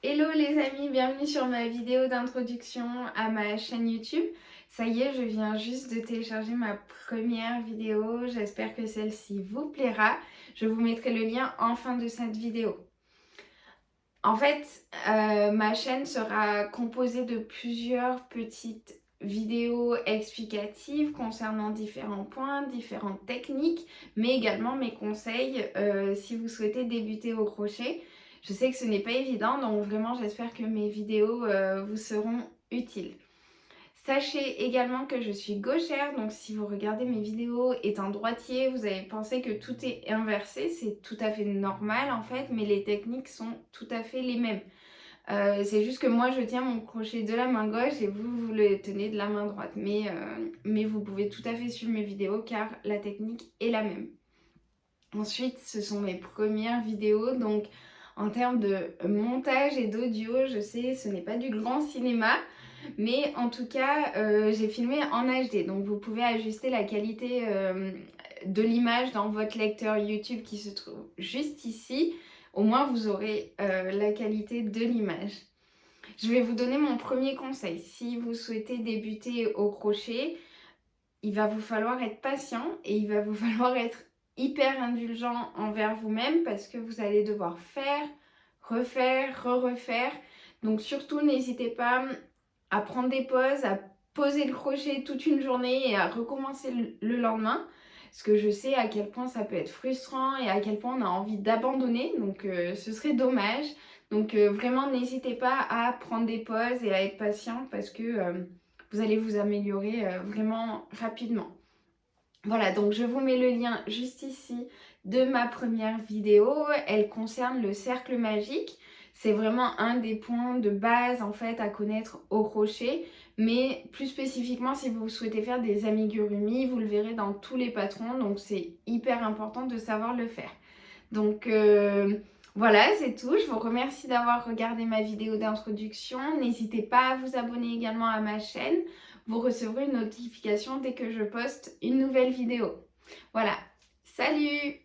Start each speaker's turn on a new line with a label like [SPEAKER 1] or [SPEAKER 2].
[SPEAKER 1] Hello les amis, bienvenue sur ma vidéo d'introduction à ma chaîne YouTube. Ça y est, je viens juste de télécharger ma première vidéo. J'espère que celle-ci vous plaira. Je vous mettrai le lien en fin de cette vidéo. En fait, ma chaîne sera composée de plusieurs petites vidéos explicatives concernant différents points, différentes techniques, mais également mes conseils si vous souhaitez débuter au crochet. Je sais que ce n'est pas évident, donc vraiment j'espère que mes vidéos vous seront utiles. Sachez également que je suis gauchère, donc si vous regardez mes vidéos étant droitier, vous allez penser que tout est inversé, c'est tout à fait normal en fait, mais les techniques sont tout à fait les mêmes. C'est juste que moi je tiens mon crochet de la main gauche et vous le tenez de la main droite, mais vous pouvez tout à fait suivre mes vidéos car la technique est la même. Ensuite, ce sont mes premières vidéos, donc en termes de montage et d'audio, je sais, ce n'est pas du grand cinéma, mais en tout cas, j'ai filmé en HD, donc vous pouvez ajuster la qualité de l'image dans votre lecteur YouTube qui se trouve juste ici. Au moins, vous aurez la qualité de l'image. Je vais vous donner mon premier conseil. Si vous souhaitez débuter au crochet, il va vous falloir être patient et il va vous falloir être hyper indulgent envers vous-même parce que vous allez devoir faire, refaire, refaire. Donc surtout, n'hésitez pas à prendre des pauses, à poser le crochet toute une journée et à recommencer le lendemain. Parce que je sais à quel point ça peut être frustrant et à quel point on a envie d'abandonner. Donc ce serait dommage. Donc vraiment, n'hésitez pas à prendre des pauses et à être patient parce que vous allez vous améliorer vraiment rapidement. Voilà, donc je vous mets le lien juste ici de ma première vidéo. Elle concerne le cercle magique. C'est vraiment un des points de base en fait à connaître au crochet. Mais plus spécifiquement, si vous souhaitez faire des amigurumi, vous le verrez dans tous les patrons. Donc c'est hyper important de savoir le faire. Donc voilà, c'est tout. Je vous remercie d'avoir regardé ma vidéo d'introduction. N'hésitez pas à vous abonner également à ma chaîne. Vous recevrez une notification dès que je poste une nouvelle vidéo. Voilà, salut!